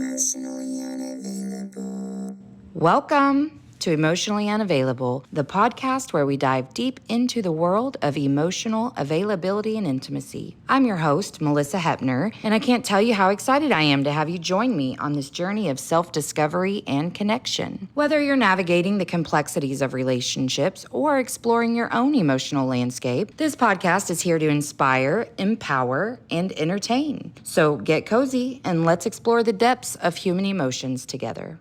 Emotionally unavailable. Welcome to Emotionally Unavailable, the podcast where we dive deep into the world of emotional availability and intimacy. I'm your host, Melissa Hepner, and I can't tell you how excited I am to have you join me on this journey of self-discovery and connection. Whether you're navigating the complexities of relationships or exploring your own emotional landscape, this podcast is here to inspire, empower, and entertain. So get cozy and let's explore the depths of human emotions together.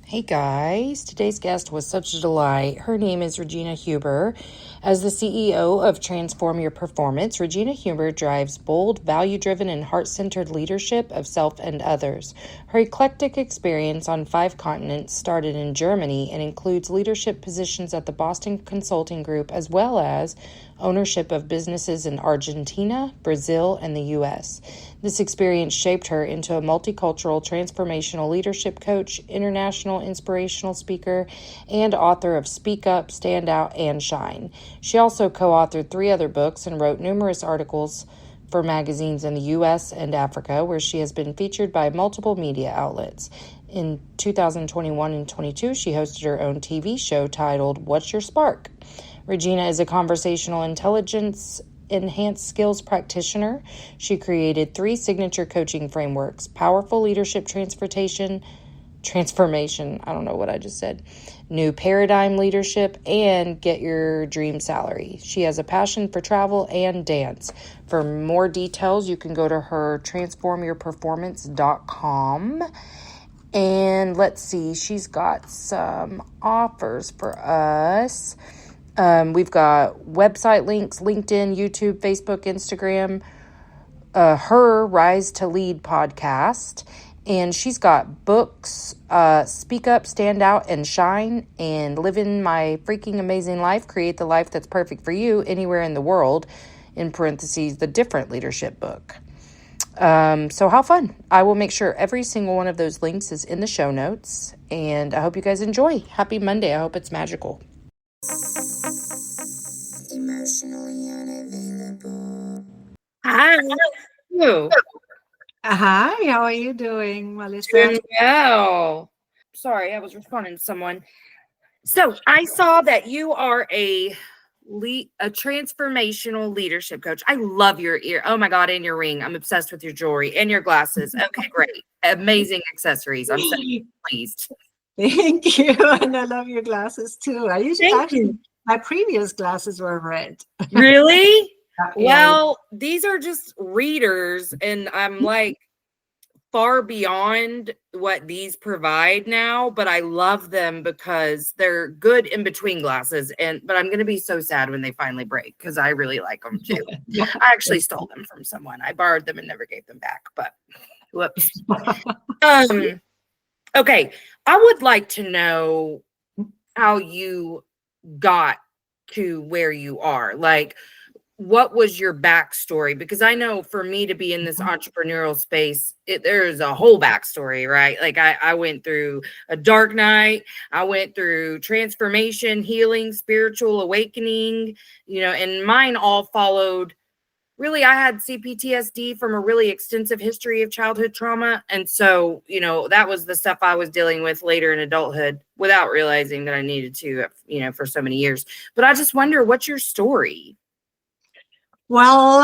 Hey guys, today's guest was such a delight. Her name is Regina Huber. As the CEO of Transform Your Performance, Regina Huber drives bold, value-driven, and heart-centered leadership of self and others. Her eclectic experience on 5 continents started in Germany and includes leadership positions at the Boston Consulting Group as well as ownership of businesses in Argentina, Brazil, and the U.S. This experience shaped her into a multicultural transformational leadership coach, international inspirational speaker, and author of Speak Up, Stand Out, and Shine. She also co-authored 3 other books and wrote numerous articles for magazines in the U.S. and Africa, where she has been featured by multiple media outlets. In 2021 and 22, she hosted her own TV show titled What's Your Spark? Regina is a conversational intelligence enhanced skills practitioner. She created 3 signature coaching frameworks: powerful leadership transformation, I don't know what I just said, new paradigm leadership, and get your dream salary. She has a passion for travel and dance. For more details, you can go to her transformyourperformance.com. And let's see, she's got some offers for us. We've got website links, LinkedIn, YouTube, Facebook, Instagram, her Rise to Lead podcast. And she's got books, Speak Up, Stand Out, and Shine, and Living My Freaking Amazing Life, Create the Life That's Perfect for You Anywhere in the World, in parentheses, the Different Leadership book. So how fun. I will make sure every single one of those links is in the show notes, and I hope you guys enjoy. Happy Monday. I hope it's magical. Emotionally unavailable. Hi. You. Hi, how are you doing, Melissa? Doing well. Sorry, I was responding to someone. So I saw that you are a transformational leadership coach. I love your ear. Oh my God, and your ring. I'm obsessed with your jewelry and your glasses. Okay, great. Amazing accessories. I'm so pleased. Thank you. And I love your glasses too. My previous glasses were red. Really? Yeah. Well, these are just readers, and I'm like far beyond what these provide now, but I love them because they're good in between glasses. But I'm going to be so sad when they finally break because I really like them too. I actually stole them from someone. I borrowed them and never gave them back, but whoops. Okay. I would like to know how you got to where you are. Like, what was your backstory? Because I know for me to be in this entrepreneurial space, there's a whole backstory, right? Like I went through a dark night. I went through transformation, healing, spiritual awakening, and mine all followed. Really, I had CPTSD from a really extensive history of childhood trauma. And so, that was the stuff I was dealing with later in adulthood without realizing that I needed to, for so many years. But I just wonder, what's your story? Well,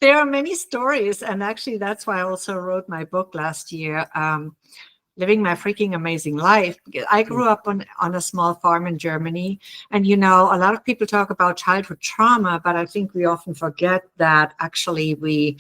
there are many stories. And actually, that's why I also wrote my book last year, Living My Freaking Amazing Life. I grew up on a small farm in Germany. And, a lot of people talk about childhood trauma, but I think we often forget that actually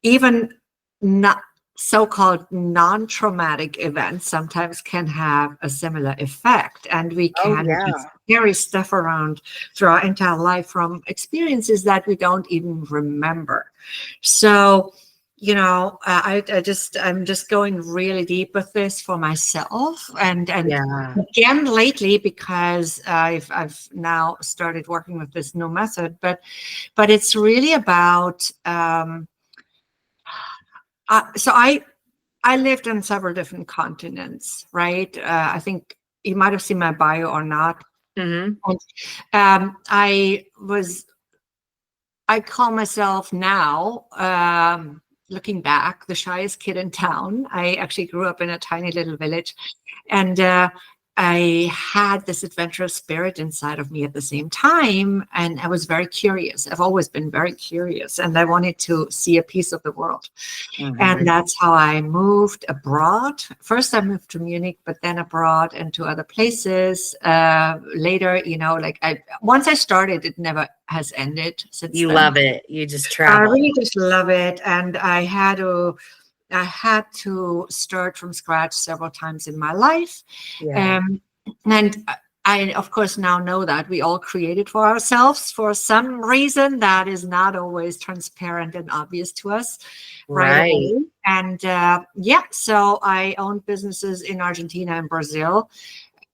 even not so-called non-traumatic events sometimes can have a similar effect, and we can just carry stuff around through our entire life from experiences that we don't even remember. So I'm just going really deep with this for myself, and again lately, because I've now started working with this new method, but it's really about so I lived on several different continents, right? I think you might have seen my bio or not. Mm-hmm. And, I call myself now looking back, the shyest kid in town. I actually grew up in a tiny little village, and I had this adventurous spirit inside of me at the same time, and I was very curious. I've always been very curious, and I wanted to see a piece of the world. And that's how I moved abroad. First, I moved to Munich, but then abroad and to other places. Later, once I started, it never has ended since You then. love it. You just I travel. really just love it, and I had to start from scratch several times in my life. Yeah. And I, of course, now know that we all created for ourselves for some reason that is not always transparent and obvious to us right away. And so I owned businesses in Argentina and Brazil.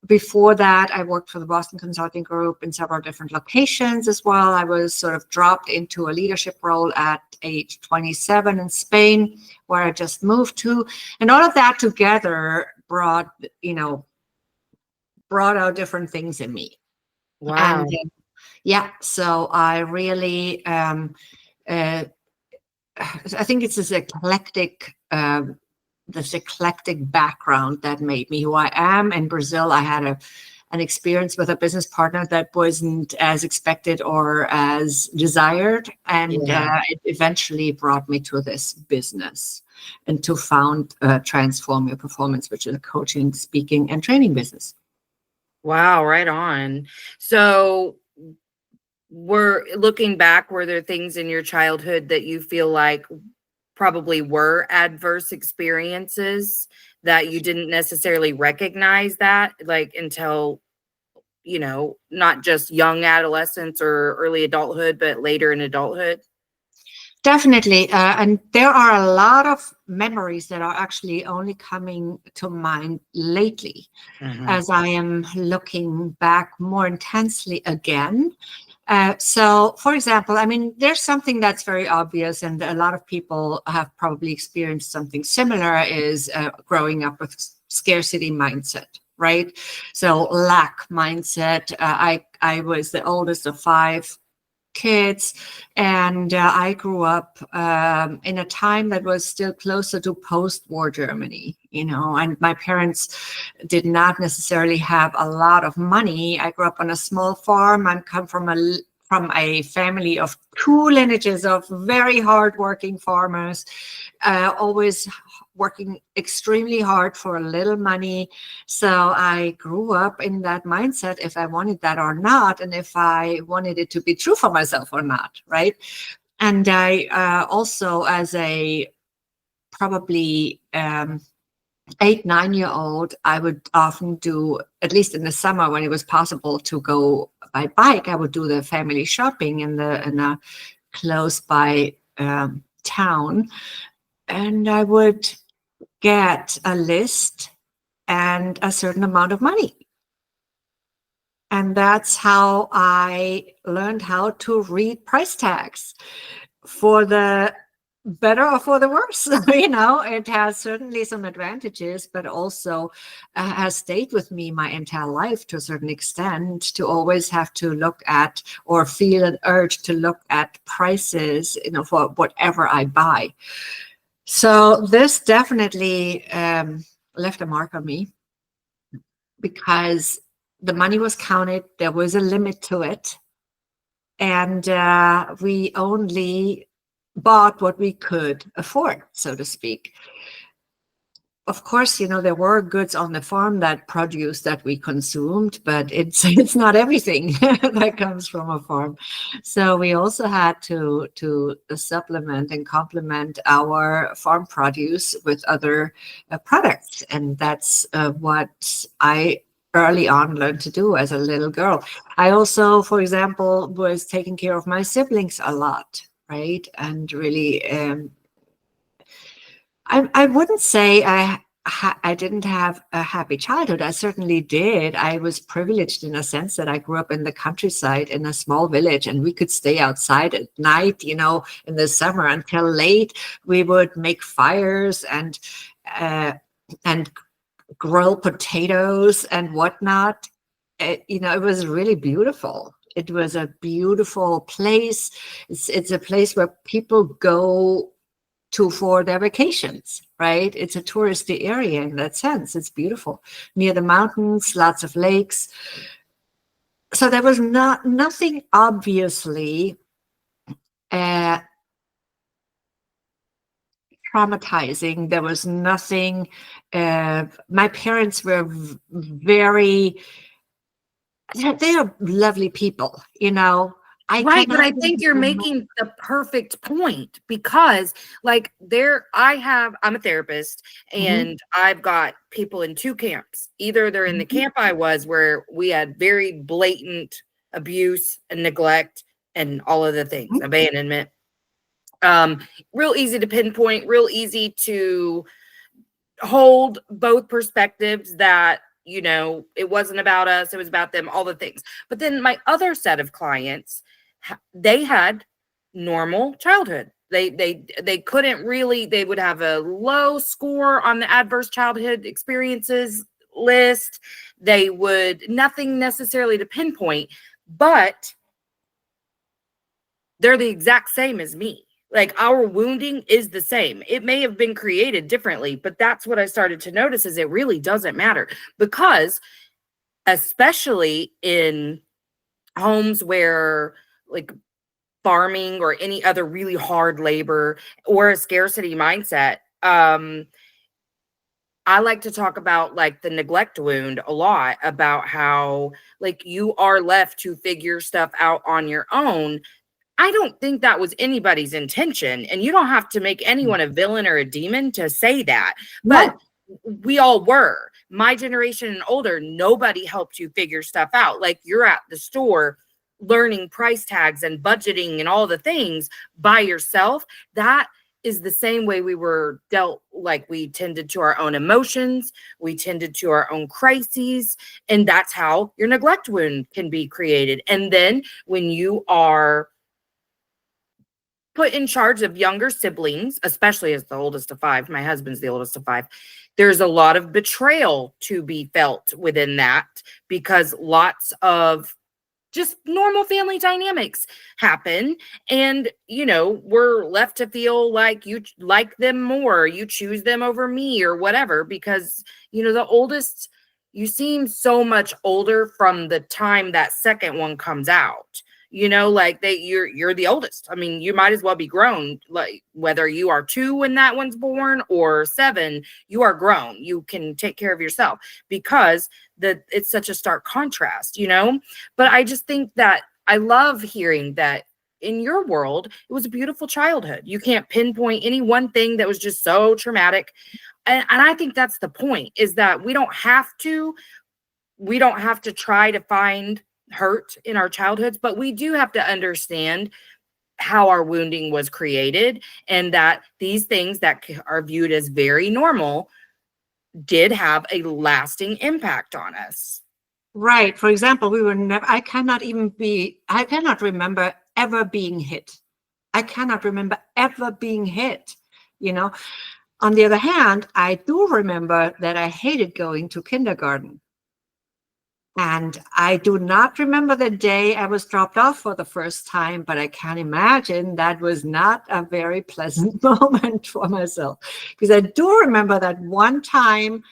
Before that, I worked for the Boston Consulting Group in several different locations as well. I was sort of dropped into a leadership role at age 27 in Spain, where I just moved to. And all of that together brought out different things in me. Wow. And so I really, I think it's this eclectic background that made me who I am. In Brazil, I had an experience with a business partner that wasn't as expected or as desired. And it eventually brought me to this business and to found Transform Your Performance, which is a coaching, speaking, and training business. Wow, right on. So looking back, were there things in your childhood that you feel like probably were adverse experiences that you didn't necessarily recognize that like until, not just young adolescence or early adulthood, but later in adulthood? Definitely. And there are a lot of memories that are actually only coming to mind lately as I am looking back more intensely again. So, for example, there's something that's very obvious, and a lot of people have probably experienced something similar, is growing up with scarcity mindset, right? So lack mindset. I was the oldest of 5 kids, and I grew up in a time that was still closer to post-war Germany, and my parents did not necessarily have a lot of money. I grew up on a small farm. I come from a family of 2 lineages of very hardworking farmers, always working extremely hard for a little money. So I grew up in that mindset, if I wanted that or not, and if I wanted it to be true for myself or not, right? And I also, as a probably 8-9-year-old, I would often do, at least in the summer when it was possible to go by bike, I would do the family shopping in a close by town, and I would get a list and a certain amount of money. And that's how I learned how to read price tags, for the better or for the worse. It has certainly some advantages, but also has stayed with me my entire life to a certain extent, to always have to look at or feel an urge to look at prices, for whatever I buy. So this definitely left a mark on me, because the money was counted. There was a limit to it. And we only bought what we could afford, so to speak. Of course, there were goods on the farm that produce that we consumed, but it's not everything that comes from a farm. So we also had to supplement and complement our farm produce with other products. And that's what I early on learned to do as a little girl. I also, for example, was taking care of my siblings a lot, right? And really, I wouldn't say I didn't have a happy childhood. I certainly did. I was privileged in a sense that I grew up in the countryside in a small village, and we could stay outside at night, in the summer until late. We would make fires and grill potatoes and whatnot. It was really beautiful. It was a beautiful place. It's a place where people go to for their vacations, right? It's a touristy area in that sense. It's beautiful, near the mountains, lots of lakes. So there was nothing obviously traumatizing. There was nothing. My parents were very. They are lovely people, you know. Right, but I think you're making the perfect point because like I'm a therapist and I've got people in two camps. Either they're in the camp I was where we had very blatant abuse and neglect and all of the things, abandonment. Real easy to pinpoint, real easy to hold both perspectives that, you know, it wasn't about us, it was about them, all the things. But then my other set of clients, they had normal childhood. They couldn't really, they would have a low score on the adverse childhood experiences list. They would nothing necessarily to pinpoint, but they're the exact same as me. Like our wounding is the same. It may have been created differently, but that's what I started to notice is it really doesn't matter because especially in homes where like farming or any other really hard labor or a scarcity mindset. I like to talk about like the neglect wound a lot about how like you are left to figure stuff out on your own. I don't think that was anybody's intention. And you don't have to make anyone a villain or a demon to say that. But we all were. My generation and older, nobody helped you figure stuff out. Like you're at the store learning price tags and budgeting and all the things by yourself. That is the same way we were dealt. Like we tended to our own emotions, we tended to our own crises, and that's how your neglect wound can be created. And then when you are put in charge of younger siblings, especially as the oldest of five, my husband's the oldest of five, there's a lot of betrayal to be felt within that because lots of just normal family dynamics happen. And, you know, we're left to feel like you like them more, you choose them over me or whatever, because, you know, the oldest, you seem so much older from the time that second one comes out. You know, like you're the oldest. I mean, you might as well be grown, like whether you are 2 when that one's born or 7, you are grown. You can take care of yourself because it's such a stark contrast, you know? But I just think that I love hearing that in your world, it was a beautiful childhood. You can't pinpoint any one thing that was just so traumatic. And I think that's the point is that we don't have to try to find hurt in our childhoods, but we do have to understand how our wounding was created and that these things that are viewed as very normal did have a lasting impact on us. Right. For example, we were never, I cannot remember ever being hit. I cannot remember ever being hit, you know. On the other hand, I do remember that I hated going to kindergarten. And I do not remember the day I was dropped off for the first time, but I can imagine that was not a very pleasant moment for myself. Because I do remember that one time,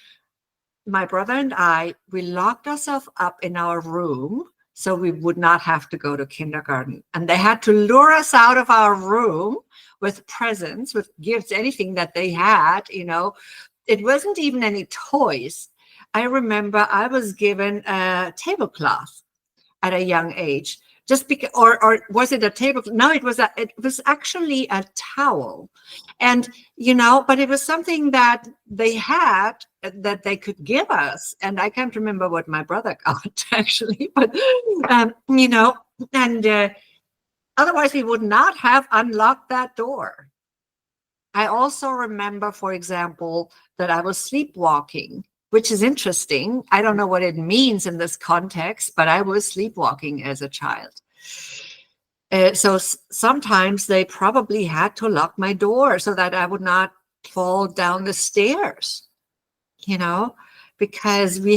my brother and we locked ourselves up in our room so we would not have to go to kindergarten. And they had to lure us out of our room with presents, with gifts, anything that they had, you know. It wasn't even any toys. I remember I was given a tablecloth at a young age, just because, or was it a tablecloth? No, it was actually a towel, and you know, but it was something that they had that they could give us, and I can't remember what my brother got actually, but you know, and otherwise we would not have unlocked that door. I also remember, for example, that I was sleepwalking, which is interesting. I don't know what it means in this context, but I was sleepwalking as a child. So sometimes they probably had to lock my door so that I would not fall down the stairs, you know, because we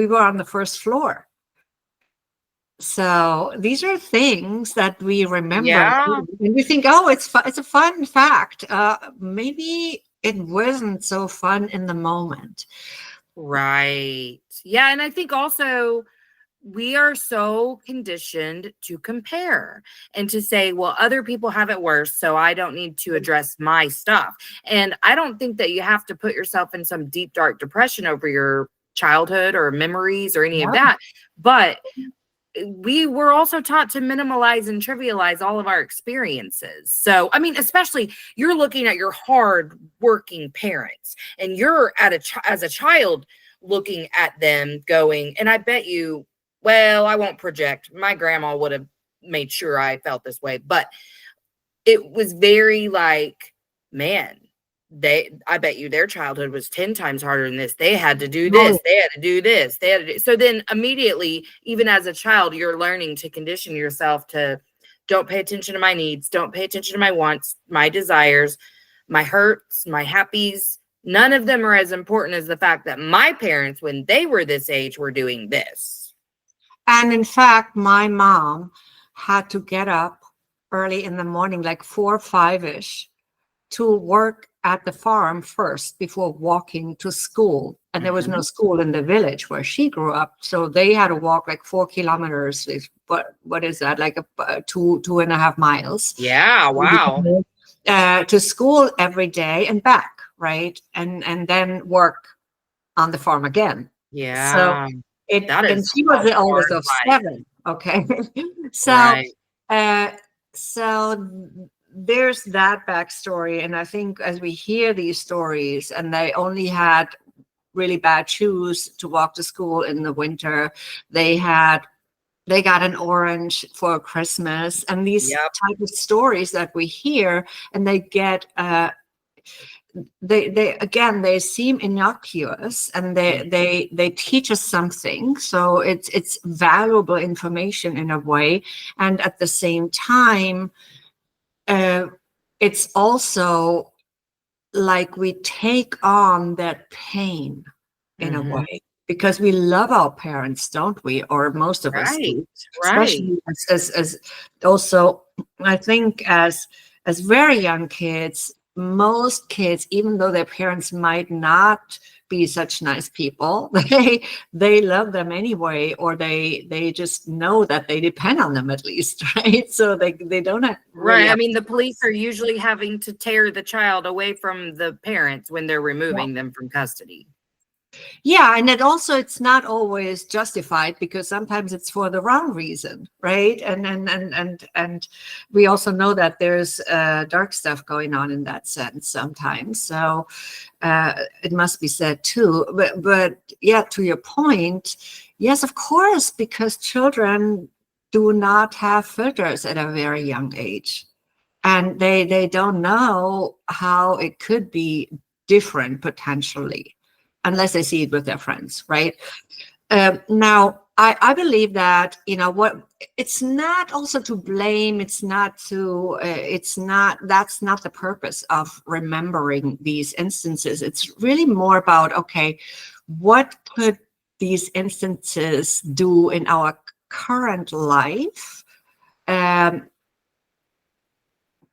were on the first floor. So these are things that we remember, Yeah. and we think, oh, it's a fun fact. Maybe it wasn't so fun in the moment. Right. Yeah. And I think also we are so conditioned to compare and to say, well, other people have it worse, so I don't need to address my stuff. And I don't think that you have to put yourself in some deep, dark depression over your childhood or memories or any of Yeah. that. But we were also taught to minimalize and trivialize all of our experiences. So, I mean, especially you're looking at your hard working parents and you're as a child looking at them going, and I bet you, well, I won't project. My grandma would have made sure I felt this way, but it was very like, man, I bet you their childhood was 10 times harder than this. They had to do this, Oh, they had to do this, they had to do. So then immediately, even as a child, you're learning to condition yourself to don't pay attention to my needs, don't pay attention to my wants, my desires, my hurts, my happies. None of them are as important as the fact that my parents, when they were this age, were doing this. and in fact, my mom had to get up early in the morning, like 4 or 5-ish, to work at the farm first before walking to school. And there was no Mhm. school in the village where she grew up. So they had to walk like 4 kilometers. What is that? Like 2.5 miles Yeah, wow. to school every day and back, right? And then work on the farm again. So Yeah, it that and is she was a the oldest hard of life. 7. Okay. So Right. uh, so there's that backstory. And I think as we hear these stories, and they only had really bad shoes to walk to school in the winter, they got an orange for Christmas, and these Yep. type of stories that we hear, and they get they again, they seem innocuous, and they teach us something. So it's valuable information in a way, and at the same time, uh, it's also like we take on that pain in a Mhm. way, because we love our parents, don't we? Or most of us Right, do, right. especially as also, I think as very young kids, most kids, even though their parents might not be such nice people, they love them anyway, or they just know that they depend on them at least, right? So they don't really Right, I have. mean, the police are usually having to tear the child away from the parents when they're removing them from custody. Yeah, and it also, it's not always justified, because sometimes it's for the wrong reason, right? And we also know that there's dark stuff going on in that sense sometimes. So it must be said too. But yeah, to your point, yes, of course, because children do not have filters at a very young age, and they don't know how it could be different potentially, unless they see it with their friends, right? Now, I believe that, what, it's not also to blame. It's not to. That's not the purpose of remembering these instances. It's really more about, okay, what could these instances do in our current life? Um,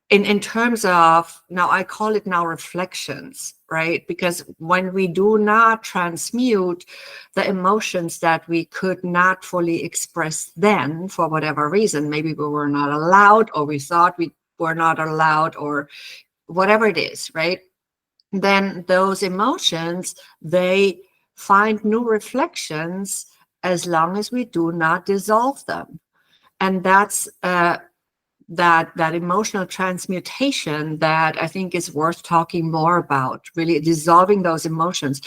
in terms of, now I call it now reflections, right? Because when we do not transmute the emotions that we could not fully express then, for whatever reason, maybe we were not allowed, or we thought we were not allowed, or whatever it is, right? Then those emotions, they find new reflections as long as we do not dissolve them. And that's that emotional transmutation that I think is worth talking more about, really dissolving those emotions.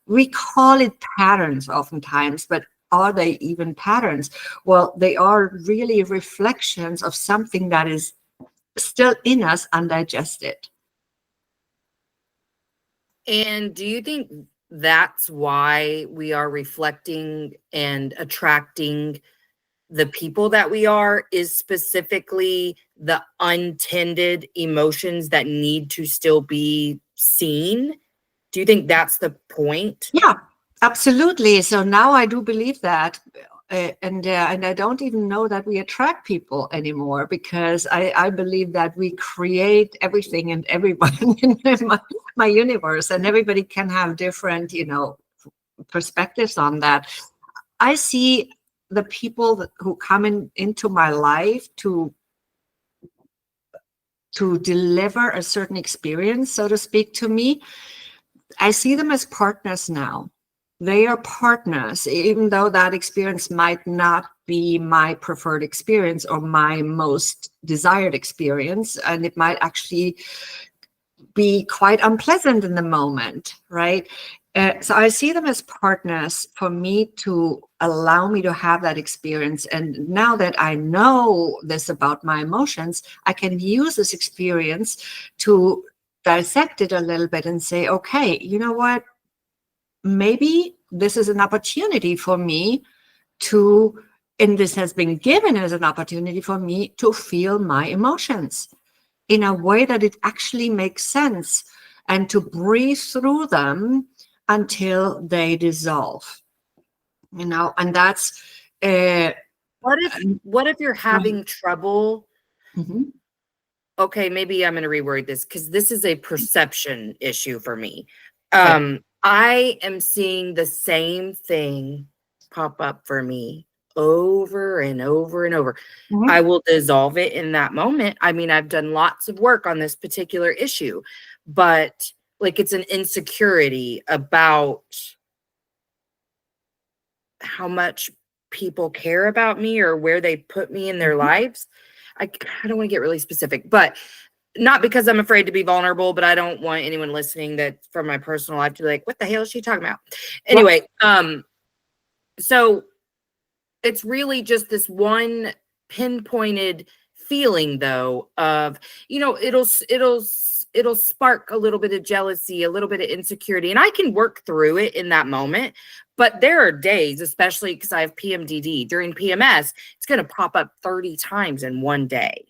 We call it patterns oftentimes, but are they even patterns? Well, they are really reflections of something that is still in us, undigested. And do you think that's why we are reflecting and attracting the people that we are, is specifically the untended emotions that need to still be seen? Do you think that's the point? Yeah, absolutely. So now I do believe that. and I don't even know that we attract people anymore, because I believe that we create everything and everyone in my universe, and everybody can have different, perspectives on that. I see the people who come into my life to deliver a certain experience, so to speak, to me. I see them as partners now. They are partners, even though that experience might not be my preferred experience or my most desired experience. And it might actually be quite unpleasant in the moment, right? So I see them as partners for me to allow me to have that experience. And now that I know this about my emotions, I can use this experience to dissect it a little bit and say, okay, you know what? Maybe this is an opportunity for me to, and this has been given as an opportunity for me to feel my emotions in a way that it actually makes sense, and to breathe through them until they dissolve. And that's What if you're having trouble? Mhm. Okay, maybe I'm going to reword this, because this is a perception issue for me. Okay. I am seeing the same thing pop up for me over and over and over. Mhm. I will dissolve it in that moment. I mean, I've done lots of work on this particular issue, but like, it's an insecurity about how much people care about me or where they put me in their lives. I don't want to get really specific, but not because I'm afraid to be vulnerable, but I don't want anyone listening that from my personal life to be like, what the hell is she talking about? Anyway, so it's really just this one pinpointed feeling, though, of, it'll spark a little bit of jealousy, a little bit of insecurity, and I can work through it in that moment. But there are days, especially because I have PMDD, during PMS, it's going to pop up 30 times in one day.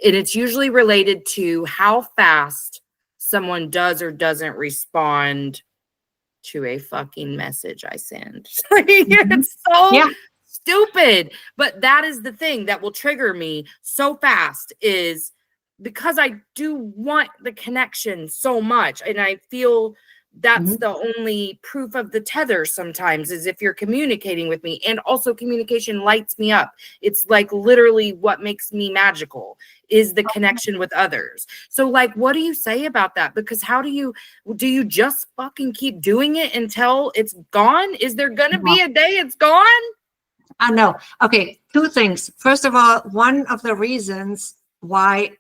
And it's usually related to how fast someone does or doesn't respond to a fucking message I send. It's so Yeah. stupid. But that is the thing that will trigger me so fast, is because I do want the connection so much. And I feel that's the only proof of the tether sometimes, is if you're communicating with me. And also, communication lights me up. It's like literally what makes me magical is the connection with others. So like, what do you say about that? Because how do you just fucking keep doing it until it's gone? Is there gonna be a day it's gone? I know. Okay, two things. First of all, one of the reasons why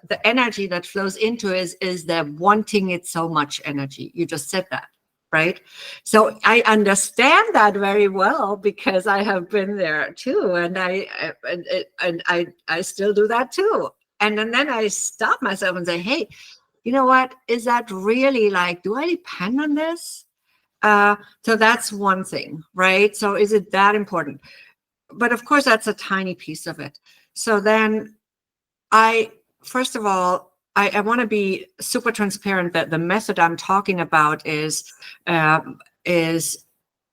the energy that flows into is the wanting it so much energy. You just said that, right? So I understand that very well, because I have been there too, and I still do that too. And then I stop myself and say, hey, you know what? Is that really, like, do I depend on this? So that's one thing, right? So is it that important? But of course, that's a tiny piece of it. So then first of all, I want to be super transparent that the method I'm talking about is, and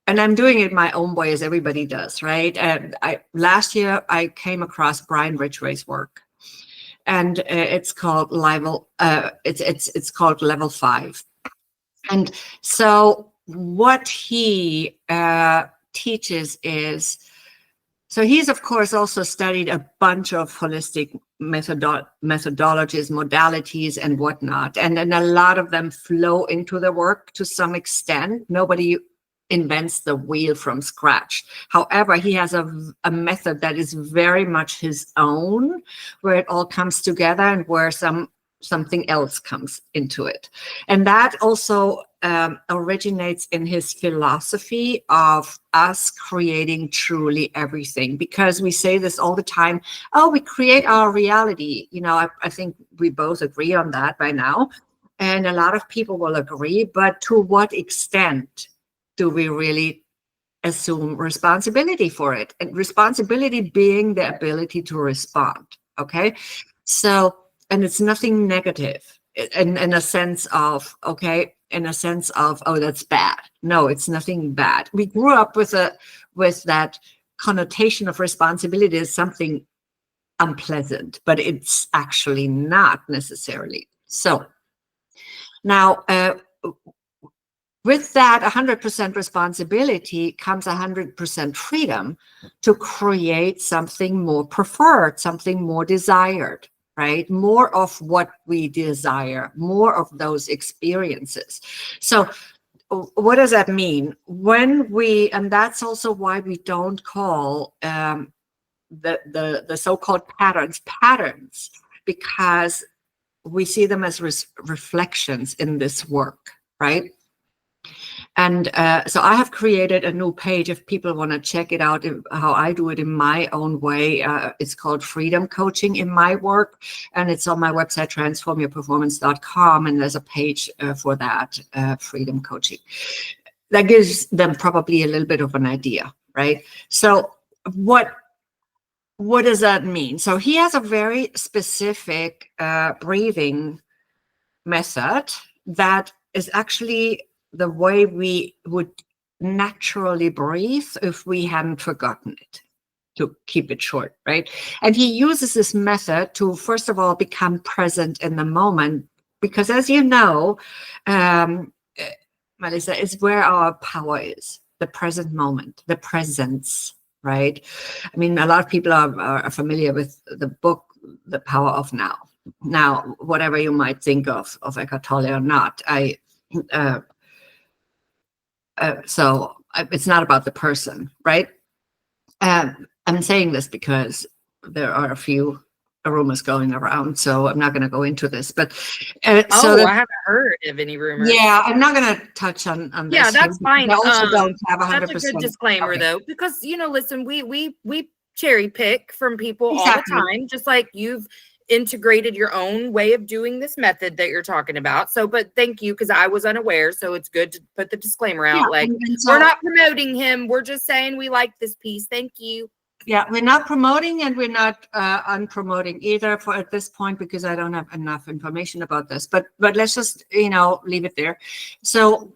I'm doing it my own way, as everybody does, right? And last year I came across Brian Ridgway's work, and it's called Level. It's called Level 5, and so what he teaches is. So he's, of course, also studied a bunch of holistic methodologies, modalities, and whatnot. And a lot of them flow into the work to some extent. Nobody invents the wheel from scratch. However, he has a method that is very much his own, where it all comes together and where something else comes into it. And that also originates in his philosophy of us creating truly everything, because we say this all the time, oh, we create our reality. I think we both agree on that by now. And a lot of people will agree, but to what extent do we really assume responsibility for it? And responsibility being the ability to respond, okay? So, and it's nothing negative in a sense of, okay, oh, that's bad. No, it's nothing bad. We grew up with that connotation of responsibility as something unpleasant, but it's actually not necessarily. So now, with that 100% responsibility comes 100% freedom to create something more preferred, something more desired, right? More of what we desire, more of those experiences. So what does that mean? And that's also why we don't call the so-called patterns, because we see them as reflections in this work, right? And so I have created a new page if people want to check it out, how I do it in my own way. It's called Freedom Coaching in my work, and it's on my website, transformyourperformance.com, and there's a page for that, Freedom Coaching. That gives them probably a little bit of an idea, right? So what does that mean? So he has a very specific breathing method that is actually the way we would naturally breathe if we hadn't forgotten it, to keep it short, right? And he uses this method to, first of all, become present in the moment, because as you know, Melissa, is where our power is, the present moment, the presence, right? I mean, a lot of people are familiar with the book, The Power of Now. Now, whatever you might think of Eckhart Tolle or not, so it's not about the person, right? I'm saying this because there are a few rumors going around, so I'm not going to go into this. But I haven't heard of any rumors. Yeah, I'm not going to touch on this. Yeah, that's fine. I also don't have 100%. That's a good disclaimer, though, because listen, we cherry pick from people all the time, just like you've integrated your own way of doing this method that you're talking about. So, but thank you, because I was unaware. So it's good to put the disclaimer out. We're not promoting him. We're just saying we like this piece. Thank you. Yeah, we're not promoting, and we're not unpromoting either at this point, because I don't have enough information about this. But let's just leave it there. So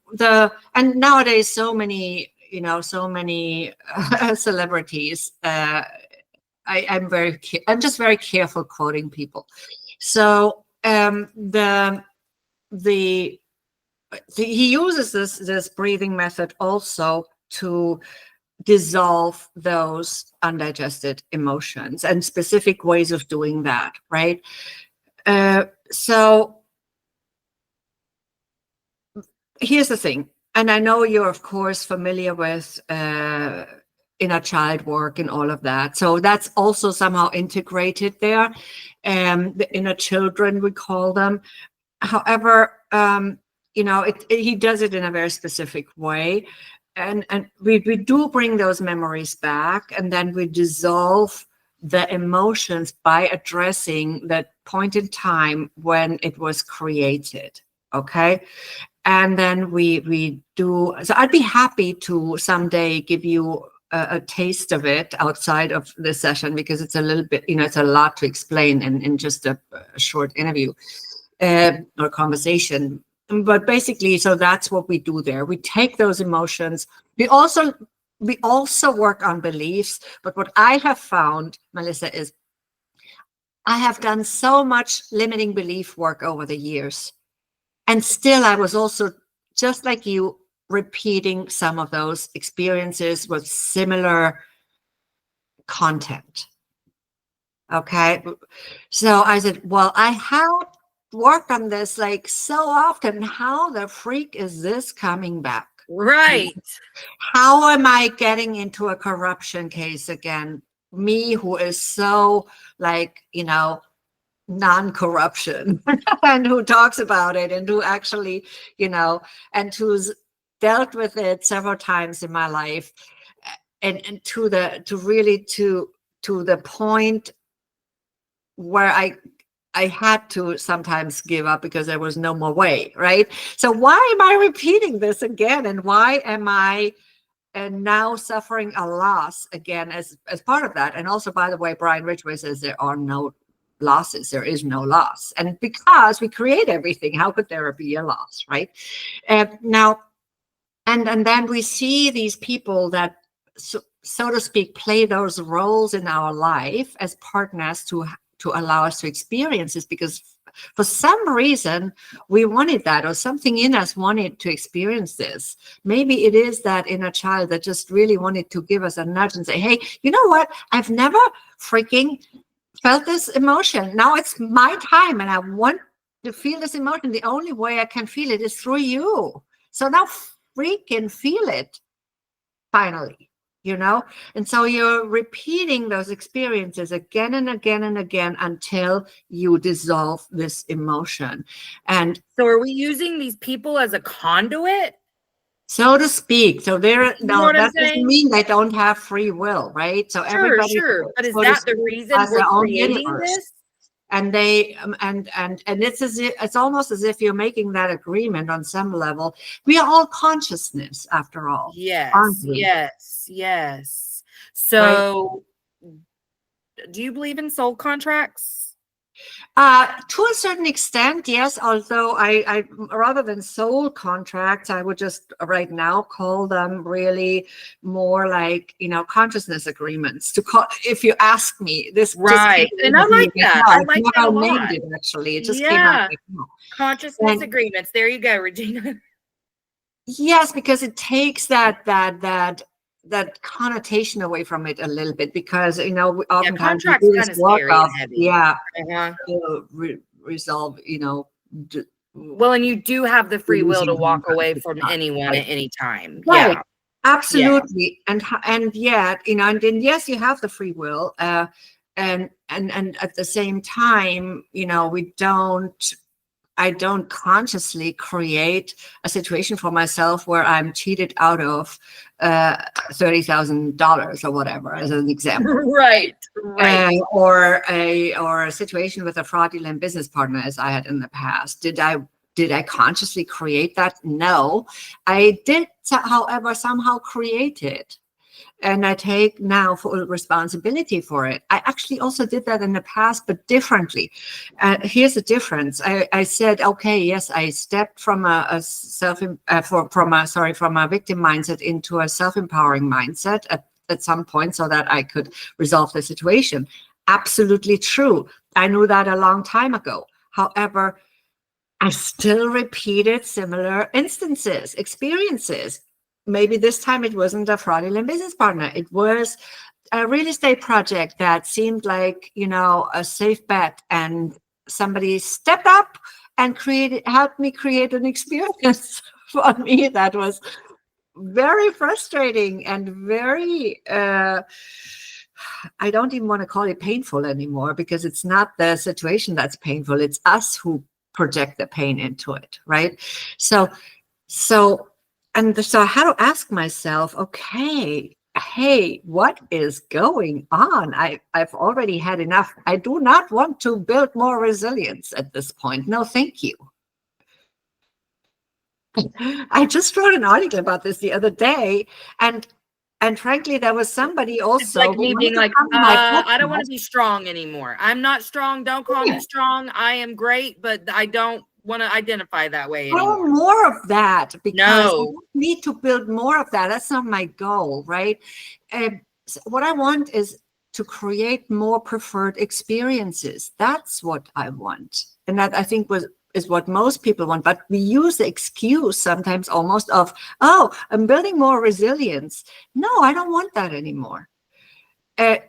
and nowadays so many celebrities. I'm just very careful quoting people. So he uses this breathing method also to dissolve those undigested emotions, and specific ways of doing that, right? So here's the thing, and I know you're of course familiar with inner child work and all of that. So that's also somehow integrated there. The inner children, we call them. However, he does it in a very specific way. And we do bring those memories back, and then we dissolve the emotions by addressing that point in time when it was created. Okay. And then we do. So I'd be happy to someday give you a taste of it outside of this session, because it's a little bit, it's a lot to explain in just a short interview or conversation. But basically, so that's what we do there. We take those emotions. We also work on beliefs. But what I have found, Melissa, is I have done so much limiting belief work over the years. And still, I was also, just like you, repeating some of those experiences with similar content. Okay. So I said, well, I have worked on this like so often. How the freak is this coming back? Right. How am I getting into a corruption case again? Me, who is so non-corruption and who talks about it, and who actually, and who's dealt with it several times in my life, and to the point where I had to sometimes give up because there was no more way, right? So why am I repeating this again? And why am I now suffering a loss again as part of that? And also, by the way, Brian Ridgway says there are no losses. There is no loss. And because we create everything, how could there be a loss, right? Now, and then we see these people that so to speak, play those roles in our life as partners to allow us to experience this, because for some reason we wanted that, or something in us wanted to experience this. Maybe it is that inner child that just really wanted to give us a nudge and say, hey, you know what? I've never freaking felt this emotion. Now it's my time and I want to feel this emotion. The only way I can feel it is through you. So now freaking feel it finally, And so you're repeating those experiences again and again and again until you dissolve this emotion. And so are we using these people as a conduit? So to speak. So You know what I'm that doesn't saying? mean they don't have free will, right? So everybody, Sure. But is so to that the speak, reason has their we're own creating universe. this? And they and it's as if, it's almost as if you're making that agreement on some level. We are all consciousness after all. aren't we? Yes. So do you believe in soul contracts? To a certain extent, yes. Although I rather than soul contracts, I would just right now call them really more like consciousness agreements. If you ask me, this right, and I like that. I like that a lot. Named it actually. It just came out like now. Consciousness agreements. There you go, Regina. Yes, because it takes that connotation away from it a little bit, because oftentimes we do this work of resolve well, and you do have the free will to walk away from anyone at any time, right? Absolutely. And yet and then yes, you have the free will, and at the same time I don't consciously create a situation for myself where I'm cheated out of $30,000 or whatever, as an example. Right. Or a situation with a fraudulent business partner, as I had in the past. Did I consciously create that? No, I did, however, somehow create it. And I take now full responsibility for it. I actually also did that in the past, but differently. Here's the difference. I said, okay, yes, I stepped from a victim mindset into a self-empowering mindset at some point, so that I could resolve the situation. Absolutely true. I knew that a long time ago. However, I still repeated similar experiences. Maybe this time it wasn't a fraudulent business partner. It was a real estate project that seemed like, a safe bet, and somebody stepped up and helped me create an experience for me that was very frustrating and very, I don't even want to call it painful anymore, because it's not the situation that's painful. It's us who project the pain into it, right? So I had to ask myself, okay, hey, what is going on? I've already had enough. I do not want to build more resilience at this point. No, thank you. I just wrote an article about this the other day, and frankly, there was somebody also. It's like me being like, I don't want to be strong anymore. I'm not strong. Don't call me strong. I am great, but I don't want to identify that way anymore. More of that, because I need to build more of that. That's not my goal, right? So what I want is to create more preferred experiences. That's what I want, and that I think is what most people want. But we use the excuse sometimes almost of, oh, I'm building more resilience. No, I don't want that anymore. And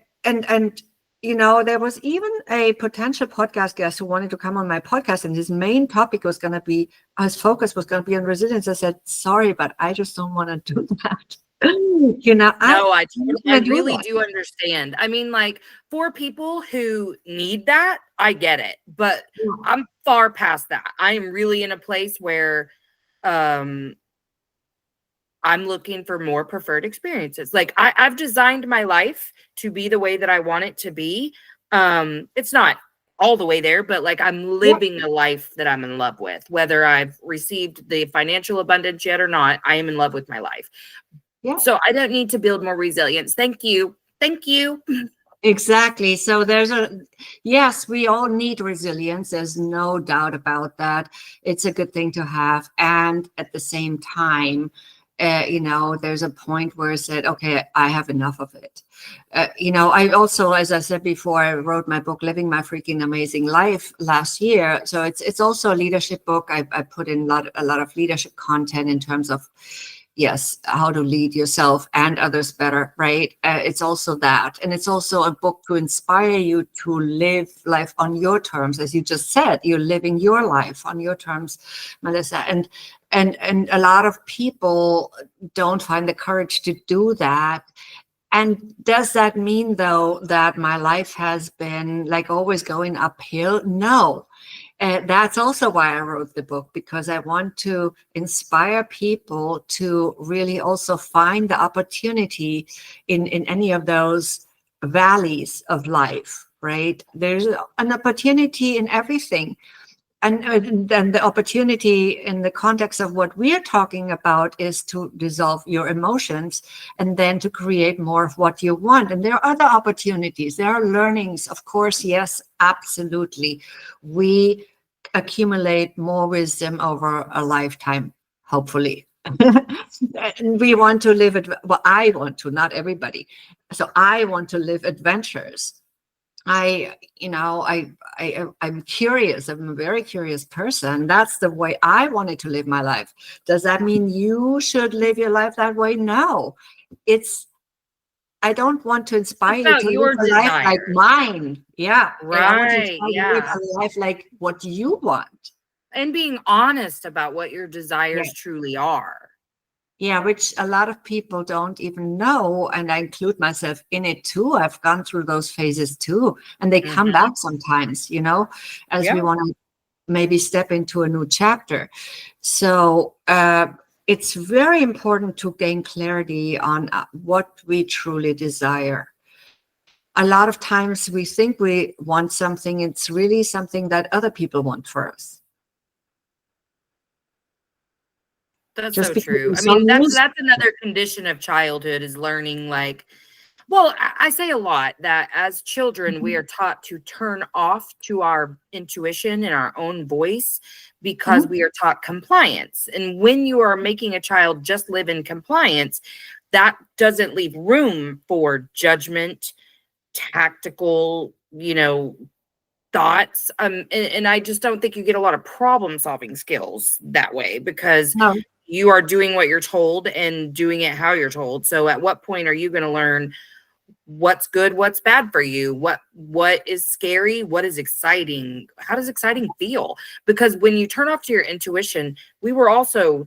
there was even a potential podcast guest who wanted to come on my podcast, and his main topic was going to be, his focus was going to be on resilience. I said, sorry, but I just don't want to do that. I really do understand. I mean, like, for people who need that, I get it, but I'm far past that. I am really in a place where I'm looking for more preferred experiences. Like, I've designed my life to be the way that I want it to be. It's not all the way there, but like, I'm living a life that I'm in love with. Whether I've received the financial abundance yet or not, I am in love with my life. Yeah. So I don't need to build more resilience. Thank you. Exactly. So yes, we all need resilience. There's no doubt about that. It's a good thing to have. And at the same time, there's a point where I said, okay, I have enough of it. I also, as I said before, I wrote my book, Living My Freaking Amazing Life, last year. So it's also a leadership book. I put in a lot of leadership content in terms of, yes, how to lead yourself and others better, right? It's also that. And it's also a book to inspire you to live life on your terms. As you just said, you're living your life on your terms, Melissa. And a lot of people don't find the courage to do that. And does that mean, though, that my life has been like always going uphill? No. That's also why I wrote the book, because I want to inspire people to really also find the opportunity in any of those valleys of life, right? There's an opportunity in everything. And then the opportunity in the context of what we're talking about is to dissolve your emotions and then to create more of what you want. And there are other opportunities. There are learnings, of course. Yes, absolutely. We accumulate more wisdom over a lifetime, hopefully. And we want to live it. Well, I want to, not everybody. So I want to live adventures. I'm curious. I'm a very curious person. That's the way I wanted to live my life. Does that mean you should live your life that way? No. I don't want to inspire you to live a life like mine. Yeah. Right. I want to inspire you to live a life like what you want. And being honest about what your desires truly are. Yeah, which a lot of people don't even know. And I include myself in it too. I've gone through those phases too. And they come back sometimes, as we want to maybe step into a new chapter. So it's very important to gain clarity on what we truly desire. A lot of times we think we want something. It's really something that other people want for us. That's so true. I mean, that's another condition of childhood, is learning, well, I say a lot that as children, we are taught to turn off to our intuition and our own voice because we are taught compliance. And when you are making a child just live in compliance, that doesn't leave room for judgment, tactical, thoughts. And I just don't think you get a lot of problem solving skills that way, because you are doing what you're told and doing it how you're told. So at what point are you going to learn what's good, what's bad for you? What is scary? What is exciting? How does exciting feel? Because when you turn off to your intuition, we were also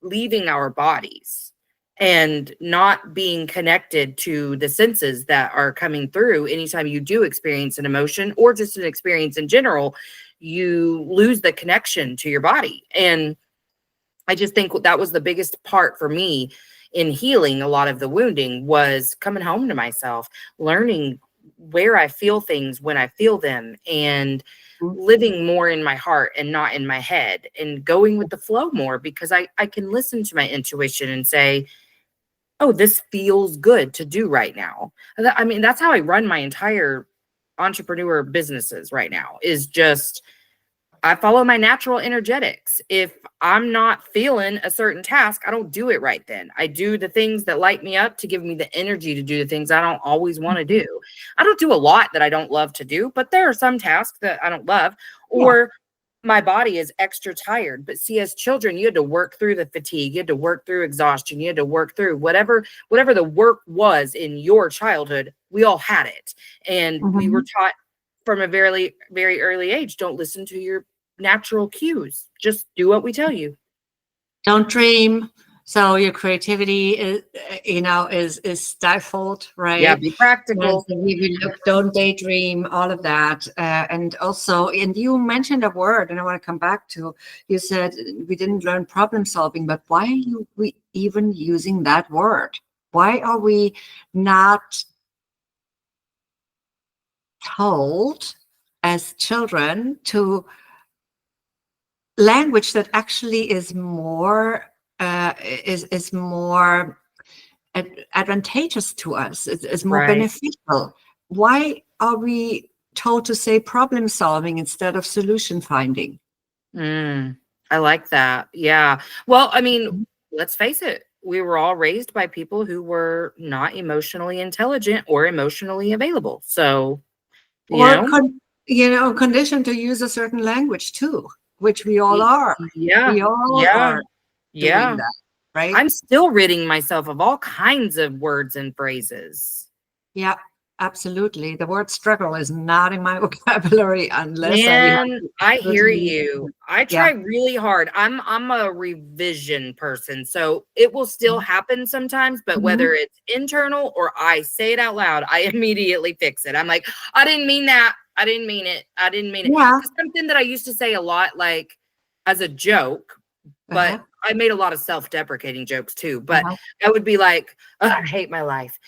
leaving our bodies and not being connected to the senses that are coming through. Anytime you do experience an emotion or just an experience in general, you lose the connection to your body. And I just think that was the biggest part for me in healing a lot of the wounding, was coming home to myself, learning where I feel things when I feel them, and living more in my heart and not in my head, and going with the flow more, because I can listen to my intuition and say, oh, this feels good to do right now. I mean, that's how I run my entire entrepreneur businesses right now, is just, I follow my natural energetics. If I'm not feeling a certain task, I don't do it right then. I do the things that light me up to give me the energy to do the things I don't always want to do. I don't do a lot that I don't love to do, but there are some tasks that I don't love, or my body is extra tired. But see, as children, you had to work through the fatigue, you had to work through exhaustion, you had to work through whatever the work was in your childhood. We all had it. And we were taught from a very, very early age, don't listen to your natural cues. Just do what we tell you. Don't dream. So your creativity is stifled, right? Yeah, be practical. Don't daydream, all of that. And also, and you mentioned a word, and I want to come back to, you said we didn't learn problem solving, but why are we even using that word? Why are we not told as children to language that actually is more more advantageous to us? It's more beneficial. Why are we told to say problem solving instead of solution finding? I like that. Yeah. Well, I mean, let's face it. we were all raised by people who were not emotionally intelligent or emotionally available. So, you Or, know, conditioned to use a certain language too, which we all are. yeah, We all yeah, are doing yeah. that, right? I'm still ridding myself of all kinds of words and phrases. Yeah, absolutely. The word struggle is not in my vocabulary unless I have Man, to I hear explicitly. you. I Yeah. try really hard. I'm a revision person, so it will still happen sometimes, but Mhm. whether it's internal or I say it out loud, I immediately fix it. I'm like, I didn't mean that. I didn't mean it. I didn't mean it. Yeah. Because something that I used to say a lot, like as a joke, but Uh-huh. I made a lot of self-deprecating jokes too. But Uh-huh. I would be like, "Ugh, I hate my life.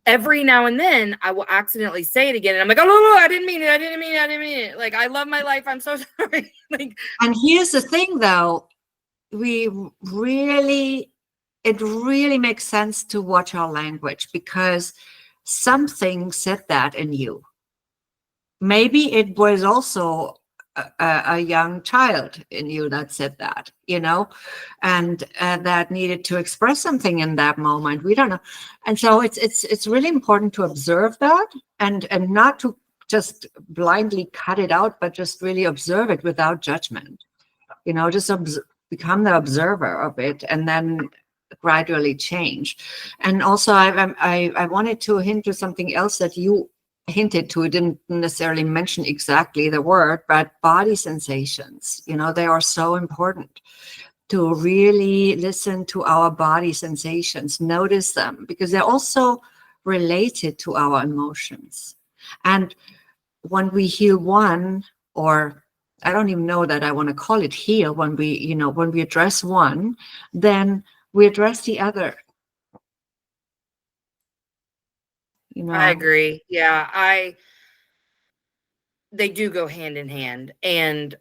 Every now and then I will accidentally say it again. And I'm like, oh, no, I didn't mean it. I didn't mean it. I didn't mean it. Like, I love my life. I'm so sorry. Like, And here's the thing, though, we really, it really makes sense to watch our language because something said that in you. Maybe it was also a young child in you that said that, and that needed to express something in that moment. We don't know, and so it's really important to observe that and not to just blindly cut it out, but just really observe it without judgment. Just become the observer of it, and then gradually change. And also, I wanted to hint to something else that you hinted to. It didn't necessarily mention exactly the word, but body sensations. They are so important to really listen to our body sensations, notice them, because they're also related to our emotions. And when we heal one, or I don't even know that I want to call it heal, when we address one, then we address the other. I agree. Yeah. They do go hand in hand. And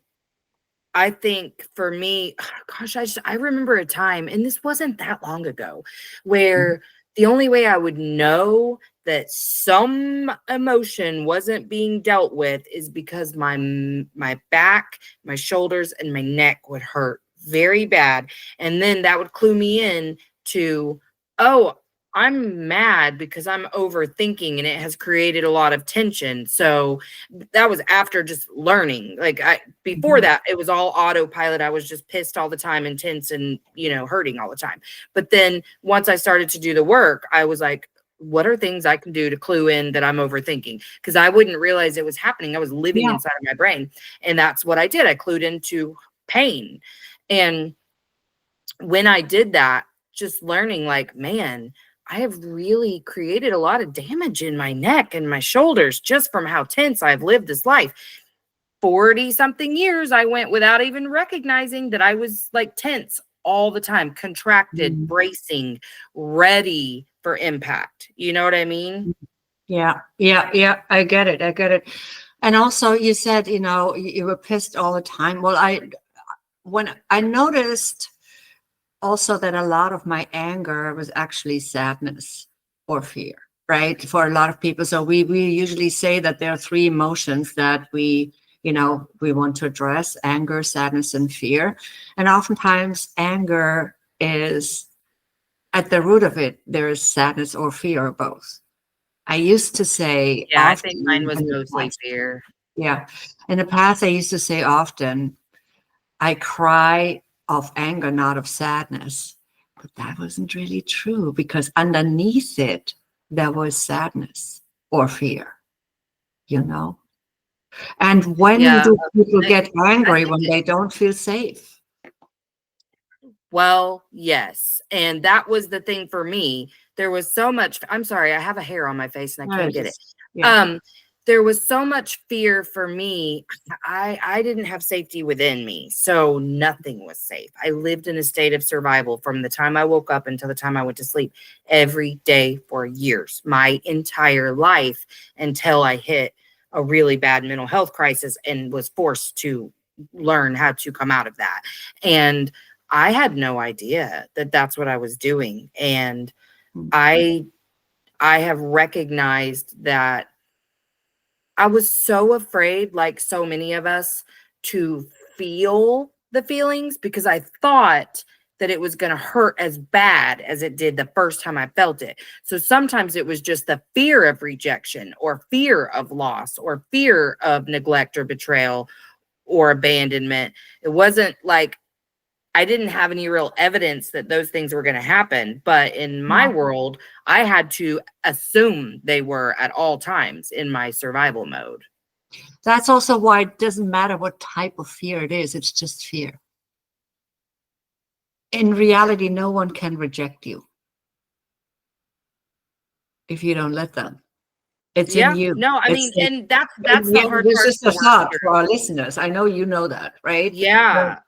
I think for me, gosh, I remember a time, and this wasn't that long ago, where the only way I would know that some emotion wasn't being dealt with is because my back, my shoulders, and my neck would hurt very bad, and then that would clue me in to, oh, I'm mad because I'm overthinking and it has created a lot of tension. So that was after just learning. Like before that, it was all autopilot. I was just pissed all the time, intense, and hurting all the time. But then once I started to do the work, I was like, what are things I can do to clue in that I'm overthinking? Because I wouldn't realize it was happening. I was living Yeah. inside of my brain. And that's what I did. I clued into pain. And when I did that, just learning like, man, I have really created a lot of damage in my neck and my shoulders just from how tense I've lived this life. 40 something years I went without even recognizing that I was like tense all the time, contracted, bracing, ready for impact. You know what I mean? Yeah, I get it. And also, you said, you were pissed all the time. Well, when I noticed also that a lot of my anger was actually sadness or fear, right? For a lot of people. So we usually say that there are three emotions that we want to address: anger, sadness, and fear. And oftentimes anger is at the root of it. There is sadness or fear, or both. I used to say Yeah, I think mine often was in the mostly past, fear. yeah, in the past, I used to say often, I cry of anger, not of sadness. But that wasn't really true, because underneath it, there was sadness or fear, you know? And when Yeah. do people get I angry? think When they don't feel safe. Well, yes. And that was the thing for me. There was so much, I'm sorry, I have a hair on my face and I No, can't get it. yeah. Um, there was so much fear for me. I didn't have safety within me. So nothing was safe. I lived in a state of survival from the time I woke up until the time I went to sleep every day for years, my entire life, until I hit a really bad mental health crisis and was forced to learn how to come out of that. And I had no idea that that's what I was doing. And I have recognized that I was so afraid, like so many of us, to feel the feelings, because I thought that it was going to hurt as bad as it did the first time I felt it. So sometimes it was just the fear of rejection or fear of loss or fear of neglect or betrayal or abandonment. It wasn't like I didn't have any real evidence that those things were going to happen. But in my world, I had to assume they were at all times in my survival mode. That's also why it doesn't matter what type of fear it is. It's just fear. In reality, no one can reject you if you don't let them. It's in you. No, I mean, and that's the hard This part is the to thought work for our listeners. I know you know that, right? Yeah.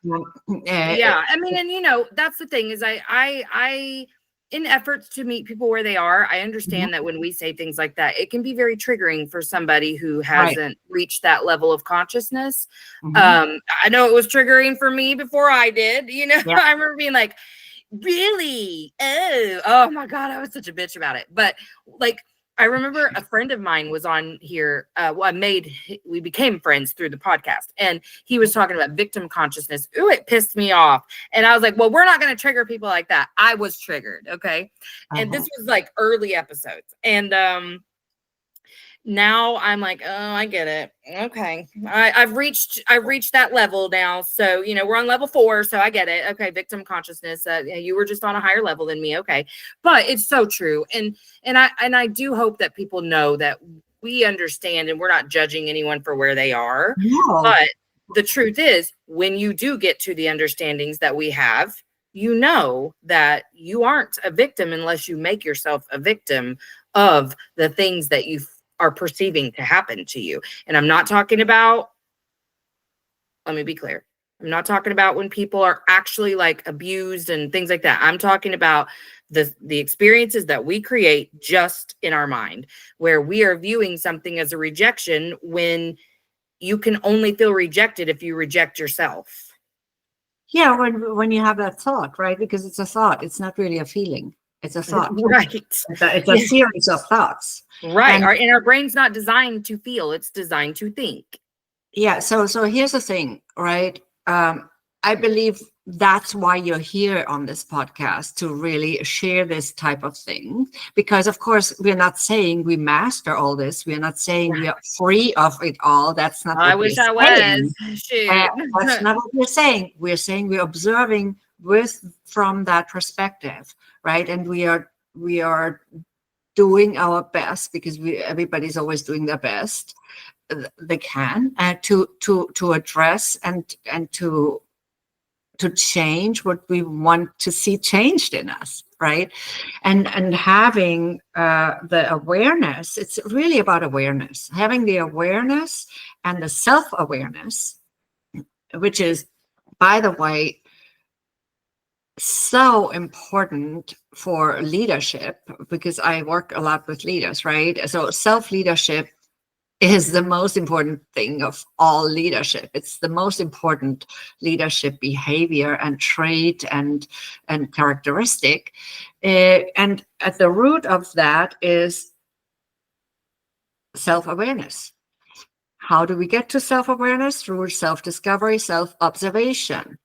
Yeah. I mean, and you know, that's the thing is I in efforts to meet people where they are, I understand that when we say things like that, it can be very triggering for somebody who hasn't reached that level of consciousness. I know it was triggering for me before I did, you know. I remember being like, really? Oh my God, I was such a bitch about it. But like, I remember a friend of mine was on here. We became friends through the podcast, and he was talking about victim consciousness. Ooh, it pissed me off. And I was like, well, we're not going to trigger people like that. I was triggered. Okay. And this was like early episodes. And, now I'm like, oh, I get it. Okay. I've reached that level now. So, you know, we're on level 4. So I get it. Okay. Victim consciousness. You were just on a higher level than me. Okay. But it's so true. And I do hope that people know that we understand and we're not judging anyone for where they are. No. But the truth is, when you do get to the understandings that we have, you know that you aren't a victim unless you make yourself a victim of the things that you are perceiving to happen to you. And I'm not talking about, let me be clear, I'm not talking about when people are actually like abused and things like that. I'm talking about the experiences that we create just in our mind, where we are viewing something as a rejection when you can only feel rejected if you reject yourself. Yeah, when you have that thought, right? Because it's a thought. It's not really a feeling. It's a thought. Right. It's a series of thoughts. Right. And our brain's not designed to feel. It's designed to think. Yeah. So here's the thing, right? I believe that's why you're here on this podcast, to really share this type of thing. Because, of course, we're not saying we master all this. We're not saying we are free of it all. That's not what I wish I was. Shoot. That's not what we're saying. We're saying we're observing from that perspective, right? And we are doing our best, because everybody's always doing their best they can to address and to change what we want to see changed in us, right? And having the awareness, it's really about awareness, having the awareness and the self-awareness, which is, by the way, so important for leadership, because I work a lot with leaders, right? So self-leadership is the most important thing of all leadership. It's the most important leadership behavior and trait and characteristic. And at the root of that is self-awareness. How do we get to self-awareness? Through self-discovery, self-observation.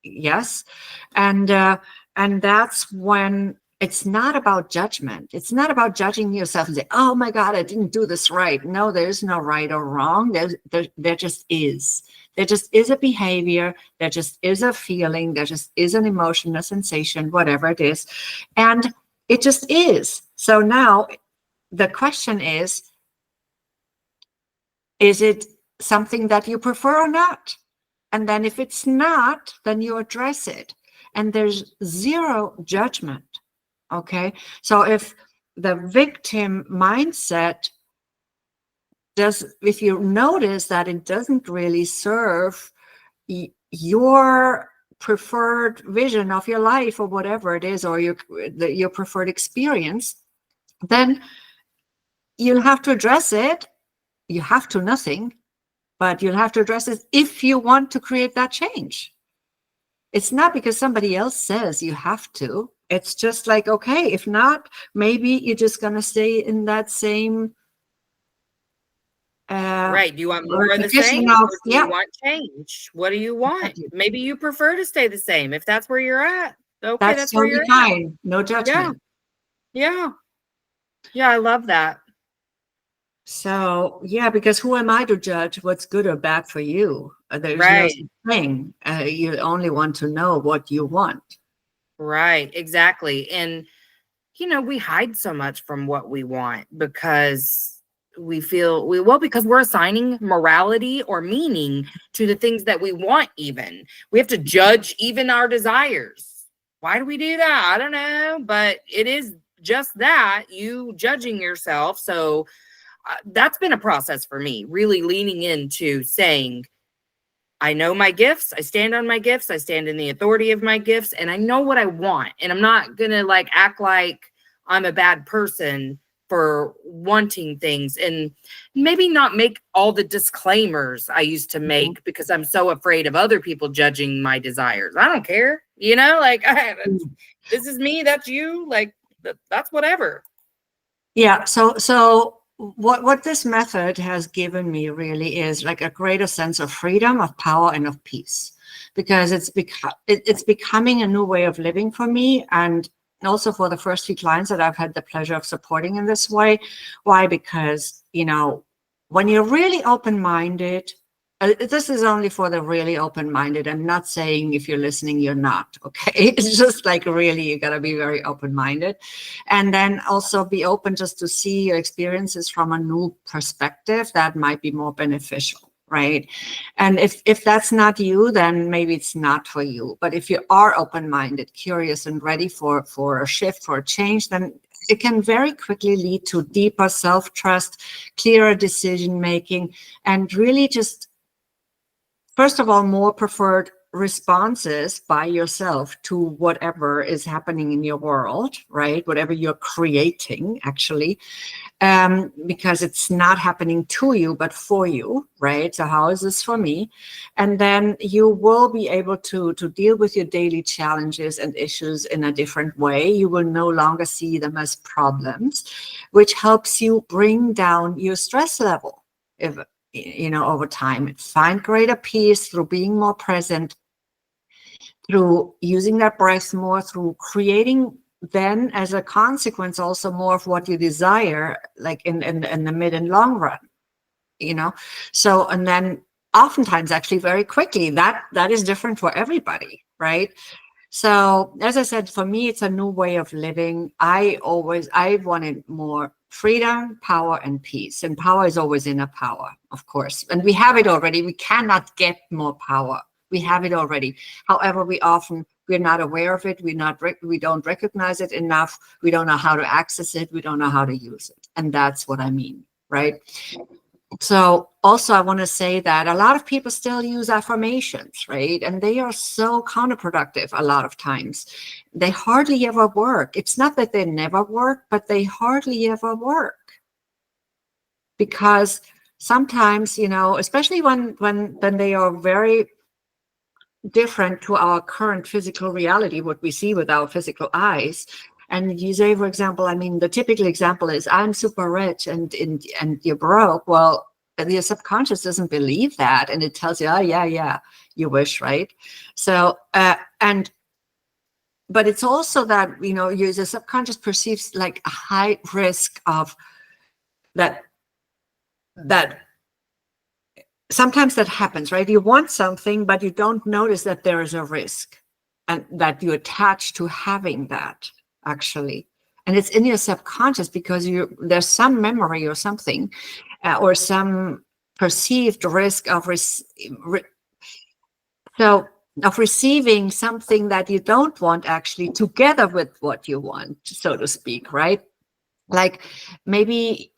Yes. And that's when it's not about judgment. It's not about judging yourself and say, oh my God, I didn't do this right. No, there's no right or wrong. There just is. There just is a behavior. There just is a feeling. There just is an emotion, a sensation, whatever it is. And it just is. So now the question is it something that you prefer or not? And then if it's not, then you address it. And there's zero judgment. Okay. So if the victim mindset if you notice that it doesn't really serve your preferred vision of your life or whatever it is, or your preferred experience, then you'll have to address it. You have to nothing, but you'll have to address it if you want to create that change. It's not because somebody else says you have to. It's just like, okay, if not, maybe you're just going to stay in that same Right. Do you want more of the repetition same, of, or do you want change? What do you want? exactly. Maybe you prefer to stay the same. If that's where you're at, okay, That's that's where totally you're at. fine. No Yeah. judgment. Yeah. Yeah, I love that. So yeah, because who am I to judge what's good or bad for you? There's no Right. such thing. You only want to know what you want. Right. Exactly. And we hide so much from what we want because because we're assigning morality or meaning to the things that we want. Even we have to judge even our desires. Why do we do that? I don't know, but it is just that, you judging yourself. So that's been a process for me, really leaning into saying, I know my gifts. I stand on my gifts. I stand in the authority of my gifts, and I know what I want. And I'm not going to act like I'm a bad person for wanting things, and maybe not make all the disclaimers I used to make because I'm so afraid of other people judging my desires. I don't care. This is me. That's you. That's whatever. Yeah. So what this method has given me really is like a greater sense of freedom, of power, and of peace, because it's becoming a new way of living for me, and also for the first few clients that I've had the pleasure of supporting in this way. Why? Because when you're really open-minded, this is only for the really open-minded. I'm not saying if you're listening, you're not, okay? It's just really, you got to be very open-minded. And then also be open just to see your experiences from a new perspective that might be more beneficial, right? And if that's not you, then maybe it's not for you. But if you are open-minded, curious, and ready for a shift, for a change, then it can very quickly lead to deeper self-trust, clearer decision-making, and really just, first of all, more preferred responses by yourself to whatever is happening in your world, right? Whatever you're creating, actually, because it's not happening to you, but for you, right? So how is this for me? And then you will be able to deal with your daily challenges and issues in a different way. You will no longer see them as problems, which helps you bring down your stress level. Over time, find greater peace through being more present, through using that breath more, through creating then as a consequence also more of what you desire, like in the mid and long run, So, and then oftentimes actually very quickly, that is different for everybody, right? So as I said, for me, it's a new way of living. I wanted more freedom, power, and peace. And power is always inner power, of course. And we have it already. We cannot get more power. We have it already. However, we're not aware of it. We don't recognize it enough. We don't know how to access it. We don't know how to use it. And that's what I mean, right? So also I want to say that a lot of people still use affirmations, right? And they are so counterproductive a lot of times. They hardly ever work. It's not that they never work, but they hardly ever work. Because sometimes, especially when they are very different to our current physical reality, what we see with our physical eyes. And you say, for example, the typical example is, I'm super rich and you're broke. Well, your subconscious doesn't believe that. And it tells you, oh, yeah, you wish, right? So, but it's also that, your subconscious perceives like a high risk of that sometimes that happens, right? You want something, but you don't notice that there is a risk and that you attach to having that, actually. And it's in your subconscious because there's some memory or something, or some perceived risk of receiving something that you don't want, actually, together with what you want, so to speak, right? Like maybe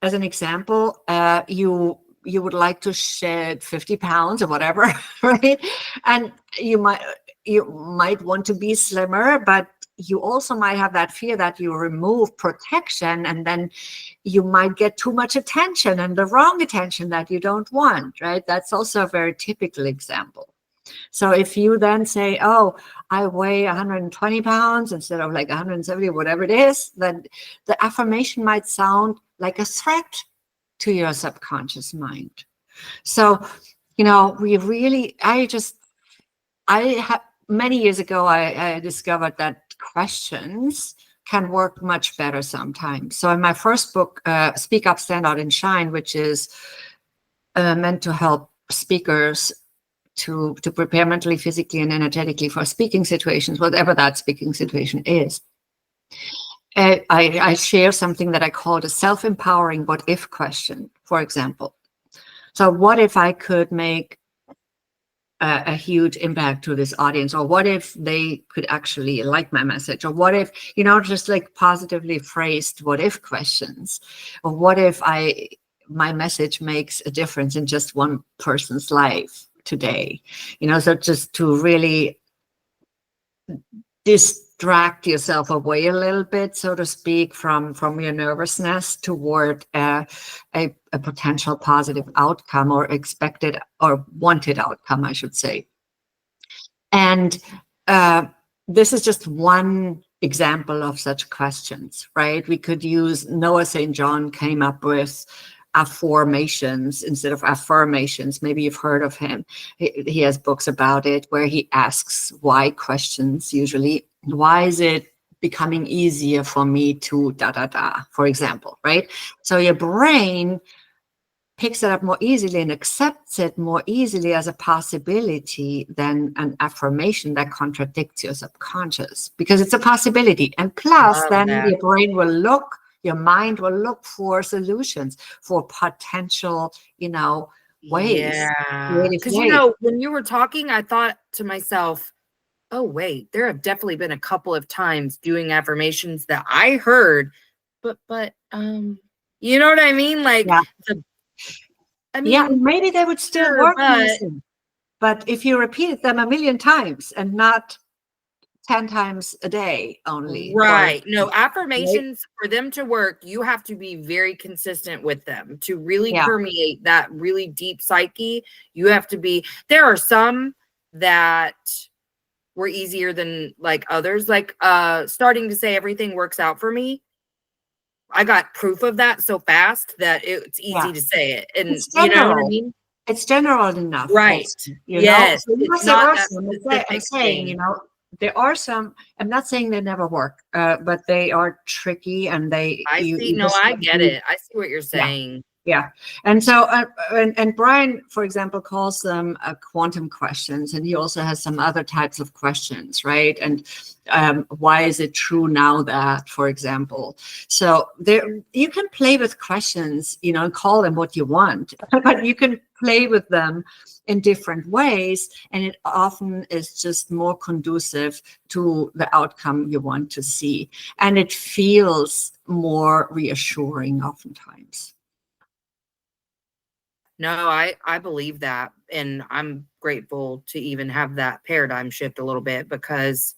as an example, you would like to shed 50 pounds or whatever, right? And you might want to be slimmer, but you also might have that fear that you remove protection and then you might get too much attention, and the wrong attention that you don't want, right? That's also a very typical example. So if you then say, oh, I weigh 120 pounds instead of 170, whatever it is, then the affirmation might sound like a threat to your subconscious mind. So, you know, many years ago, I discovered that questions can work much better sometimes. So in my first book, Speak Up, Stand Out, and Shine, which is meant to help speakers to prepare mentally, physically, and energetically for speaking situations, whatever that speaking situation is, I share something that I call the self-empowering what if question, for example. So what if I could make a huge impact to this audience, or what if they could actually like my message, or what if, you know, just like positively phrased what if questions, or what if my message makes a difference in just one person's life today, you know, so just to really distract yourself away a little bit, so to speak, from your nervousness toward a potential positive outcome, or expected or wanted outcome, I should say. And this is just one example of such questions, right? We could use Noah St. John came up with affirmations instead of affirmations. Maybe you've heard of him. He has books about it where he asks why questions usually. Why is it becoming easier for me to for example, right? So your brain picks it up more easily and accepts it more easily as a possibility than an affirmation that contradicts your subconscious, because it's a possibility. And plus, then your mind will look for solutions, for potential, you know, ways. Yeah. Because, you know, when you were talking, I thought to myself, oh, wait, there have definitely been a couple of times doing affirmations that I heard, but, you know what I mean? Like, yeah, maybe they would still work, but if you repeated them a million times and not 10 times a day only. Right. No, affirmations, for them to work, you have to be very consistent with them to really permeate that really deep psyche. You have to be, there are some that were easier than like others, like starting to say everything works out for me. I got proof of that so fast that it's easy to say it. And you know what I mean? It's general enough. Right. You know? So it's not that specific I'm saying, you know, there are some, I'm not saying they never work, but they are tricky, and I get it. I see what you're saying. Yeah. And so, and Brian, for example, calls them quantum questions, and he also has some other types of questions, right? And why is it true now that, for example? So there, you can play with questions, you know, and call them what you want, but you can play with them in different ways, and it often is just more conducive to the outcome you want to see, and it feels more reassuring oftentimes. No, I believe that. And I'm grateful to even have that paradigm shift a little bit, because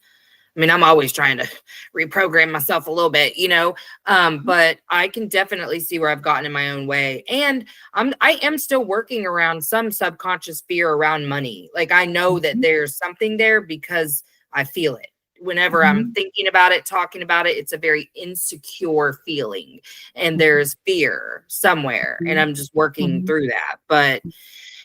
I mean, I'm always trying to reprogram myself a little bit, you know, but I can definitely see where I've gotten in my own way. And I am still working around some subconscious fear around money. Like, I know that there's something there because I feel it. Whenever I'm thinking about it, talking about it, it's a very insecure feeling, and there's fear somewhere, and I'm just working through that. But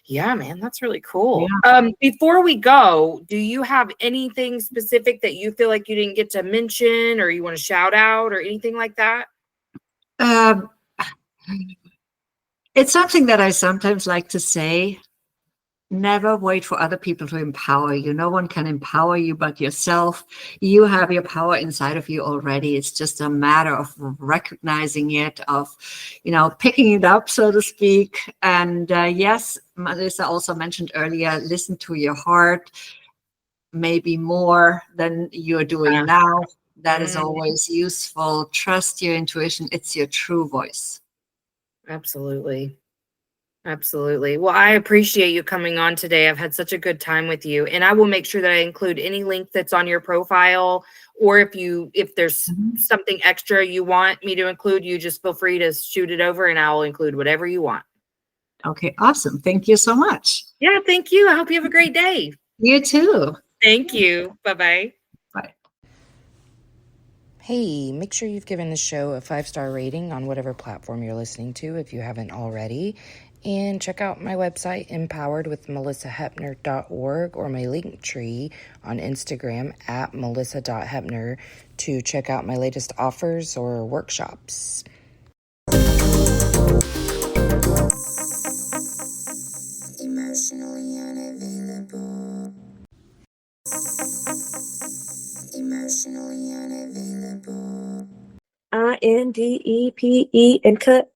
yeah, man, that's really cool. Yeah. Before we go, do you have anything specific that you feel like you didn't get to mention, or you want to shout out, or anything like that? It's something that I sometimes like to say. Never wait for other people to empower you. No one can empower you but yourself. You have your power inside of you already. It's just a matter of recognizing it, of, you know, picking it up, so to speak. And yes, Melissa also mentioned earlier, listen to your heart, maybe more than you're doing now. That is always useful. Trust your intuition. It's your true voice. Absolutely. Absolutely. Well, I appreciate you coming on today. I've had such a good time with you, and I will make sure that I include any link that's on your profile, or if there's something extra you want me to include, you just feel free to shoot it over, and I'll include whatever you want. Okay, awesome. Thank you so much. Yeah, thank you. I hope you have a great day. You too. Thank you. Bye-bye. Bye. Hey, make sure you've given the show a 5-star rating on whatever platform you're listening to if you haven't already. And check out my website, empoweredwithmelissahepner.org, or my link tree on Instagram at melissa.hepner to check out my latest offers or workshops. Emotionally unavailable. Emotionally unavailable. INDEPE and cut.